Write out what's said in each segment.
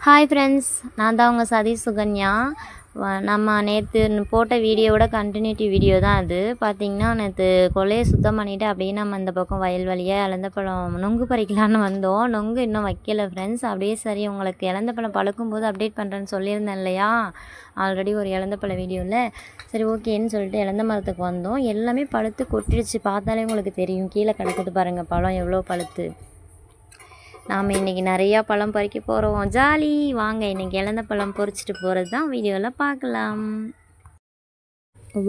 Hi friends, நான் தான் உங்கள் சதீஷ் சுகன்யா. நம்ம நேற்று போட்ட வீடியோவோட கண்டினியூட்டி வீடியோ தான் அது. பார்த்திங்கன்னா நேற்று கொல்லையை சுத்தம் பண்ணிவிட்டு அப்படியே நம்ம இந்த பக்கம் வயல் வழியாக இலந்தப்பழம் நொங்கு பறிக்கலான்னு வந்தோம். நொங்கு இன்னும் வைக்கல ஃப்ரெண்ட்ஸ். அப்படியே சரி உங்களுக்கு இலந்தப்பழம் பழுக்கும்போது அப்டேட் பண்ணுறேன்னு சொல்லியிருந்தேன் இல்லையா, ஆல்ரெடி ஒரு இலந்தப்பழம் வீடியோவில். சரி ஓகேன்னு சொல்லிட்டு இலந்த மரத்துக்கு வந்தோம். எல்லாமே பழுத்து கொட்டிடுச்சு. பார்த்தாலே உங்களுக்கு தெரியும், கீழே கிடக்குது பாருங்கள் பழம் எவ்வளோ பழுத்து. நாம் இன்றைக்கி நிறையா பழம் பறிக்க போகிறோம். ஜாலி, வாங்க இன்றைக்கி இலந்த பழம் பொறிச்சிட்டு போகிறது தான் வீடியோவில் பார்க்கலாம்.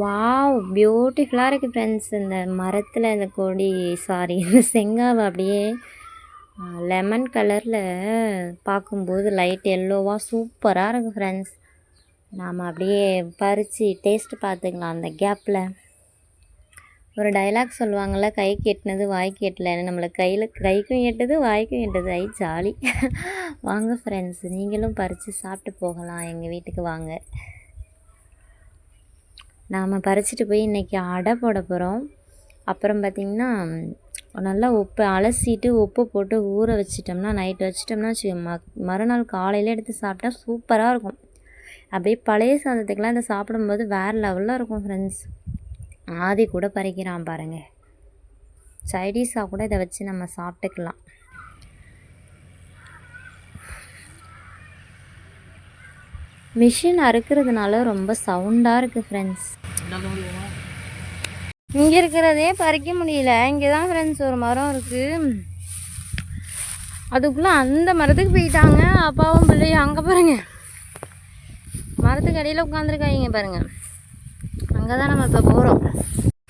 வாவ், பியூட்டிஃபுல்லாக இருக்குது ஃப்ரெண்ட்ஸ். இந்த மரத்தில் இந்த கொடி இந்த செங்காவை அப்படியே லெமன் கலரில் பார்க்கும்போது லைட் எல்லோவாக சூப்பராக இருக்குது ஃப்ரெண்ட்ஸ். நாம் அப்படியே பறித்து டேஸ்ட்டு பார்த்துக்கலாம். அந்த கேப்பில் ஒரு டைலாக் சொல்லுவாங்கள்ல, கைக்கு எட்டினது வாய்க்கு எட்டலைன்னு. நம்மளுக்கு கைக்கும் எட்டுது வாய்க்கும் எட்டுது. ஜாலி. வாங்க ஃப்ரெண்ட்ஸ், நீங்களும் பறித்து சாப்பிட்டு போகலாம். எங்கள் வீட்டுக்கு வாங்க. நாம் பறிச்சிட்டு போய் இன்றைக்கி அடை போட போகிறோம். அப்புறம் பார்த்திங்கன்னா நல்லா உப்பு அலசிட்டு உப்பு போட்டு ஊற வச்சிட்டோம்னா, நைட்டு வச்சிட்டோம்னா மறுநாள் காலையில் எடுத்து சாப்பிட்டா சூப்பராக இருக்கும். அப்படியே பழைய சாதத்துக்கெலாம் இதை சாப்பிடும்போது வேறு லெவலில் இருக்கும் ஃப்ரெண்ட்ஸ். ஆதி கூட பறிக்கிறான் பாருங்கள். சைடிஷாக கூட இதை வச்சு நம்ம சாப்பிட்டுக்கலாம். மிஷின் அறுக்கிறதுனால ரொம்ப சவுண்டாக இருக்குது ஃப்ரெண்ட்ஸ். இங்கே இருக்கிறதே பறிக்க முடியல. இங்கே தான் ஃப்ரெண்ட்ஸ் ஒரு மரம் இருக்குது. அதுக்குள்ளே அந்த மரத்துக்கு போயிட்டாங்க அப்பாவும் பிள்ளையும். அங்கே பாருங்கள், மரத்துக்கு அடியில் உட்காந்துருக்காங்க பாருங்கள். அங்கே தான் நம்ம இப்போ போகிறோம்.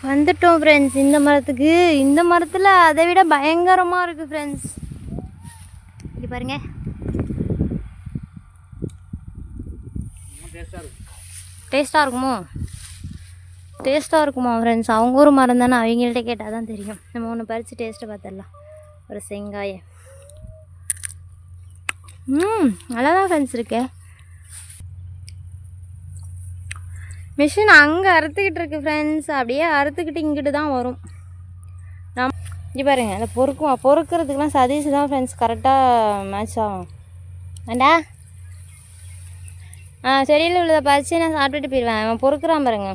வந்துட்டோம் ஃப்ரெண்ட்ஸ் இந்த மரத்துக்கு. இந்த மரத்தில் அதை விட பயங்கரமாக இருக்குது ஃப்ரெண்ட்ஸ். இது பாருங்க, டேஸ்ட்டாக இருக்குமோ? டேஸ்ட்டாக இருக்குமா ஃப்ரெண்ட்ஸ்? அவங்க ஒரு மரம் தானே, அவங்கள்ட்ட கேட்டால் தான் தெரியும். நம்ம ஒன்று பறித்து டேஸ்ட்டை பார்த்துடலாம். ஒரு செங்காயை நல்லா தான் ஃப்ரெண்ட்ஸ் இருக்கு. மிஷின் அங்கே அறுத்துக்கிட்டு இருக்கு ஃப்ரெண்ட்ஸ். அப்படியே அறுத்துக்கிட்டு இங்கிட்டு தான் வரும். நான் இங்கே பாருங்கள், அந்த பொறுக்கிறதுக்கெலாம் சதீஷ் தான் ஃப்ரெண்ட்ஸ் கரெக்டாக மேட்ச் ஆகும். வேண்டா செடியில் உள்ளதை பறித்து நான் சாப்பிட்டுட்டு போயிடுவேன். அவன் பொறுக்கிறான் பாருங்க.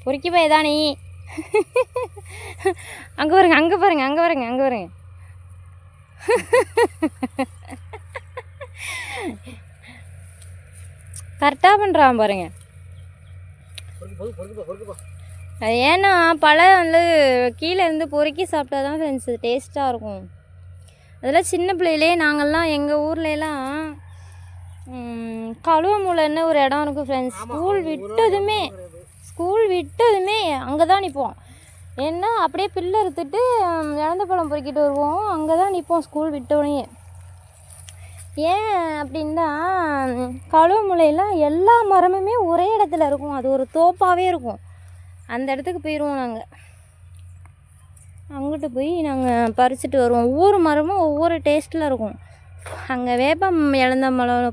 பொறுக்கி போய் தான் நீ. அங்கே பாருங்க, அங்கே பாருங்க, அங்கே பாருங்க, அங்கே பாருங்க. கரெக்டாக பண்ணுறான் பாருங்க. அது ஏன்னா பழம் வந்து கீழே இருந்து பொறுக்கி சாப்பிட்டா தான் ஃப்ரெண்ட்ஸ் டேஸ்ட்டாக இருக்கும். அதெல்லாம் சின்ன பிள்ளையிலே நாங்கள்லாம் எங்கள் ஊர்லலாம் கழுவமுலைன்னு ஒரு இடம் இருக்குது ஃப்ரெண்ட்ஸ். ஸ்கூல் விட்டதுமே அங்கே தான் நிற்போம். ஏன்னா அப்படியே பிள்ளை எடுத்துட்டு இழந்த பழம் பொறுக்கிட்டு வருவோம். அங்கே தான் நிற்போம் ஸ்கூல் விட்டோடனே. ஏன் அப்படின்னா கழுவமுலையில் எல்லா மரமுமே ஒரே இடத்துல இருக்கும். அது ஒரு தோப்பாகவே இருக்கும். அந்த இடத்துக்கு போயிடுவோம் நாங்கள். அங்கிட்டு போய் நாங்கள் பறிச்சுட்டு வருவோம். ஒவ்வொரு மரமும் ஒவ்வொரு டேஸ்ட்டில் இருக்கும். அங்கே வேப்பம் இழந்த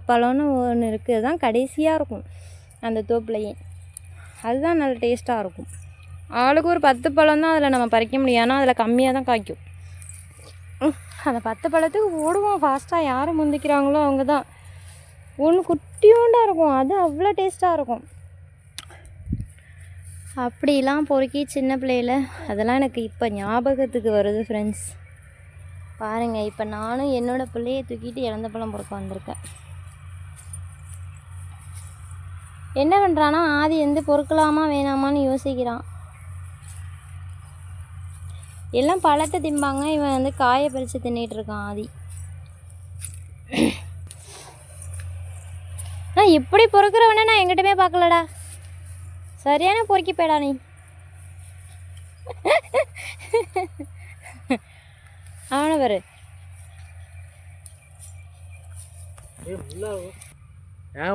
பழம்னு ஒன்று இருக்குது. அதுதான் கடைசியாக இருக்கும் அந்த தோப்புலையே. அதுதான் நல்ல டேஸ்ட்டாக இருக்கும். ஆளுக்கு ஒரு 10 பழம் தான் அதில் நம்ம பறிக்க முடியும். ஆனால் அதில் கம்மியாக தான் காய்க்கும். அந்த 10 பழத்துக்கு ஓடுவோம் ஃபாஸ்ட்டாக. யார் முந்திக்கிறாங்களோ அவங்க தான். ஒன்று குட்டியோண்டாக இருக்கும், அது அவ்வளோ டேஸ்ட்டாக இருக்கும். அப்படிலாம் பொறுக்கி சின்ன பிள்ளையில் அதெல்லாம் எனக்கு இப்போ ஞாபகத்துக்கு வருது ஃப்ரெண்ட்ஸ். பாருங்கள், இப்போ நானும் என்னோடய பிள்ளையை தூக்கிட்டு இழந்த பழம் பொறுக்க வந்திருக்கேன். என்ன பண்ணுறான்னா ஆதி வந்து பொறுக்கலாமா வேணாமான்னு யோசிக்கிறான். எல்லாம் பழத்தை திம்பாங்க, இவன் வந்து காயை பறித்து தின்னுட்டு இருக்கான் ஆதி. நான் இப்படி பொறுக்கிறவன நான் எங்கிட்டமே பார்க்கலடா. சரியான பொறுக்கி போய்டா நீ. அவனை பாரு.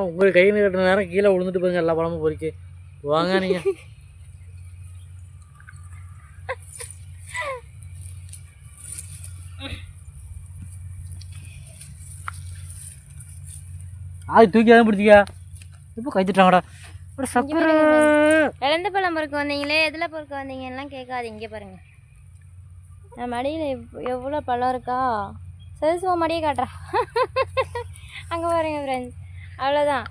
உங்களுக்கு கை நீட்ட நேரம் கீழே விழுந்துட்டு போங்க. எல்லா பழமும் பொறுக்கி வாங்க நீங்கள். ஆதி தூக்கி தான் பிடிச்சிக்கா. இப்போ கைத்துட்டாங்கடா. இழந்த பழம் பொறுக்க வந்தீங்களே, எதில் பொறுக்க வந்தீங்கலாம் கேட்காது. இங்கே பாருங்கள், நான் மடியில் எவ்வளோ பழம் இருக்கா. சதீஷ் மாடியே காட்டுறா. அங்கே பாருங்க ஃப்ரெண்ட்ஸ், அவ்வளோதான்.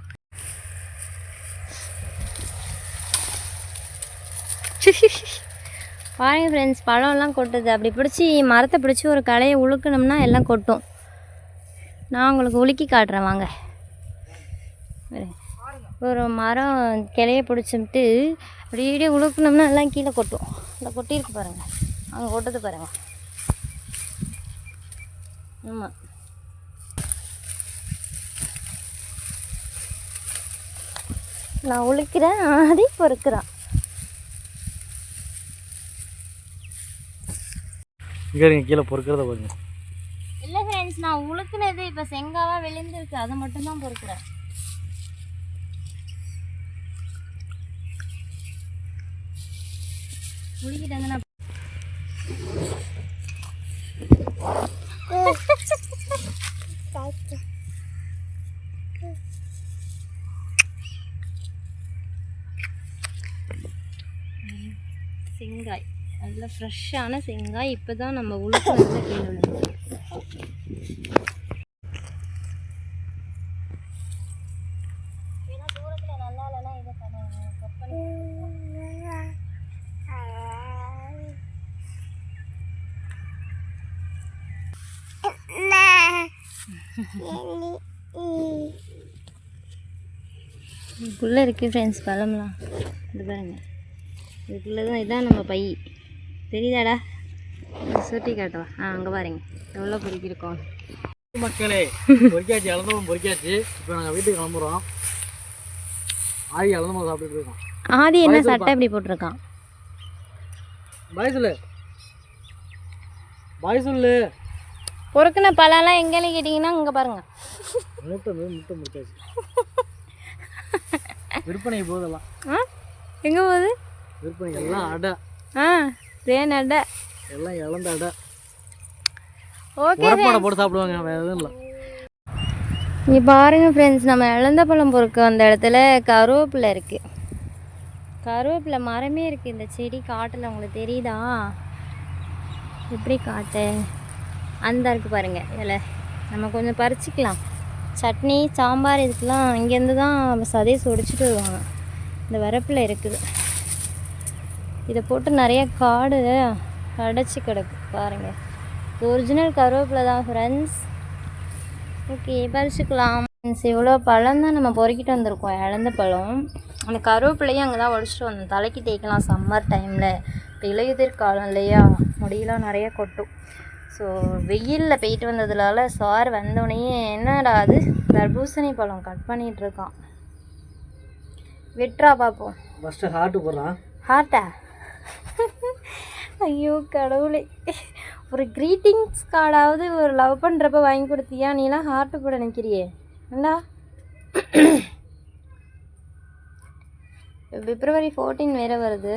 பாருங்க ஃப்ரெண்ட்ஸ், பழம்லாம் கொட்டுது. அப்படி பிடிச்சி மரத்தை பிடிச்சி ஒரு களையை உழுக்கணும்னா எல்லாம் கொட்டும். நான் உங்களுக்கு உலுக்கி காட்டுறேன் வாங்க. ஒரு மரம் கிளைய பிடிச்சிட்டு அப்படியே உழுக்கணும்னா எல்லாம் கீழே கொட்டும். இந்த கொட்டியிருக்கு பாருங்கள், அங்கே கொட்டுது பாருங்கள். ஆமாம், நான் உழுக்கிறேன், ஆடி பொறுக்கிறான். கீழே பொறுக்கிறத பாருங்க. இல்லை ஃப்ரெண்ட்ஸ், நான் உழுக்குனது இப்போ செங்காவாக விழுந்துருக்கு, அதை மட்டும்தான் பொறுக்கிறேன். உழுக்கிட்டேங்க நான். செங்காய் நல்ல ஃப்ரெஷ்ஷான செங்காய், இப்போ தான் நம்ம உளுக்கு கீழே விழுந்து. ஏன்னா தூரத்தில் நல்லா இல்லைன்னா இதை இதுக்குள்ளே இருக்குது ஃப்ரெண்ட்ஸ் பழம்லாம். இது பாருங்கள், இதுக்குள்ளே தான், இதுதான் நம்ம பை. தெரியுதாடா? சுட்டி காட்டுவா. அங்கே பாருங்க எவ்வளோ பொறுக்கிருக்கோம். மக்களே, பொறிக்காச்சு, இழந்தவன் பொறிக்காச்சு. இப்போ நாங்கள் வீட்டுக்கு கிளம்புறோம். ஆதி இழந்தவன் சாப்பிட்டுட்டு இருக்கோம். ஆதி என்ன சட்டை இப்படி போட்டிருக்கான்? பாய் சொல்லு, பாய் சொல்லு. பொறுக்குன பழம்லாம் எங்கேன்னு கேட்டிங்கன்னா இங்கே பாருங்க, மூட்டை முடிச்சாச்சு. விற்பனை போதெல்லாம் எங்கே போகுது? விற்பனை எல்லாம் அடை. தேன் அடை எல்லாம் இழந்த அடை. ஓகே, உரப்பாடை போட்டு சாப்பிடுவாங்க, வேறு எதுவும் இல்லை. இங்கே பாருங்கள் ஃப்ரெண்ட்ஸ், நம்ம இழந்த பழம் பொறுக்க அந்த இடத்துல கருவேப்பிலை இருக்குது. கருவேப்பிலை மரமே இருக்குது. இந்த செடி காட்டில் உங்களுக்கு தெரியுதா? எப்படி காட்டு அந்த இருக்குது பாருங்கள் இலை. நம்ம கொஞ்சம் பறிச்சிக்கலாம். சட்னி சாம்பார் இதுக்கெலாம் இங்கேருந்து தான் சதீஷ் ஒடிச்சிட்டு வருவாங்க. இந்த வரப்பில் இருக்குது. இதை போட்டு நிறைய காடு அடைச்சி கிடக்கு பாருங்கள். இது ஒரிஜினல் கருவேப்பிலை தான் ஃப்ரெண்ட்ஸ். ஓகே, பறிச்சுக்கலாம். இவ்வளோ பழம் தான் நம்ம பொறுக்கிட்டு வந்திருக்கோம், இழந்த பழம். அந்த கருவேப்பிலையும் அங்கே தான் உடச்சிட்டு வந்தோம். தலைக்கு தேய்க்கலாம் சம்மர் டைமில். இப்போ இலையுதிர் காலம் இல்லையா, முடியெல்லாம் நிறைய கொட்டும். ஸோ வெயிலில் போயிட்டு வந்ததுனால சார் வந்தோடனே என்னடா அது தர்பூசணி பழம் கட் பண்ணிகிட்ருக்கான். வெட்ரா பார்ப்போம். ஃபஸ்ட்டு ஹார்ட்டு போடுறான். ஹார்ட்டா? ஐயோ கடவுளே, ஒரு க்ரீட்டிங்ஸ் கார்டாவது ஒரு லவ் பண்ணுறப்ப வாங்கி கொடுத்தியா? நீலாம் ஹார்ட்டு போட நிற்கிறியே ஏண்டா? February 14 வேறு வருது.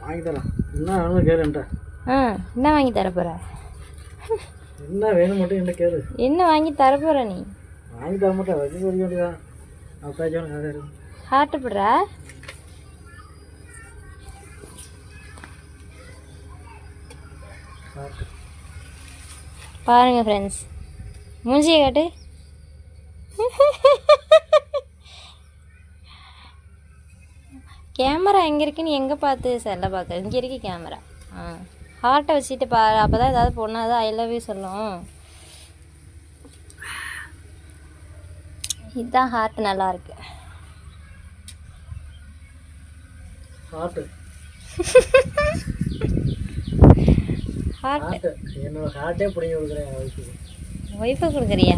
வாங்கி தரேன். என்ன வேணும் கேளுன்ட்ட. என்ன வாங்கி தரப்போற? என்ன வேணும் மட்டும் என்ன கேளு. என்ன வாங்கி தரப்போற நீ? வாங்கி தர மாட்டேன், வச்சு சொல்ல வேண்டியதான். அப்பா ஹார்ட்டு போடுற? பாருங்க ஃப்ரெண்ட்ஸ், மூஞ்சியை காட்டு. கேமரா எங்கே இருக்குன்னு எங்கே பார்த்து செல்ல பார்க்க? இங்கே இருக்கு கேமரா. ஹார்ட்டை வச்சுட்டு பாரு, அப்போ தான் ஏதாவது பொண்ணாவது ஐ லவ் யூ சொல்லும். இதுதான் ஹார்ட், நல்லா இருக்கு. ஹார்ட் என்னோட ஹார்ட்டே பிடிங்க கொடுக்குறேன். ஒய்ஃபை கொடுக்குறியா?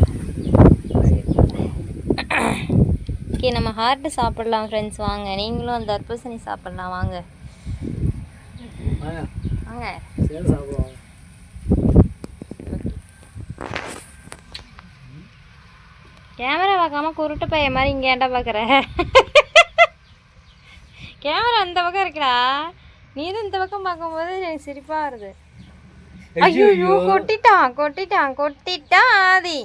ஓகே, நம்ம ஹார்ட்டு சாப்பிடலாம் ஃப்ரெண்ட்ஸ். வாங்க, நீங்களும் அந்த தர்பூசணி சாப்பிடலாம். வாங்க வாங்க சேர்ந்து சாப்பிடுவாங்க. கேமரா பார்க்காம குருட்டு பையன் மாதிரி இங்கே ஏன்டா பார்க்குற? கேமரா இந்த பக்கம் இருக்குடா, நீ தான் இந்த பக்கம் பார்க்கும்போது எனக்கு சிரிப்பாக வருது. ஐயோ கொட்டிட்டான் ஆதி.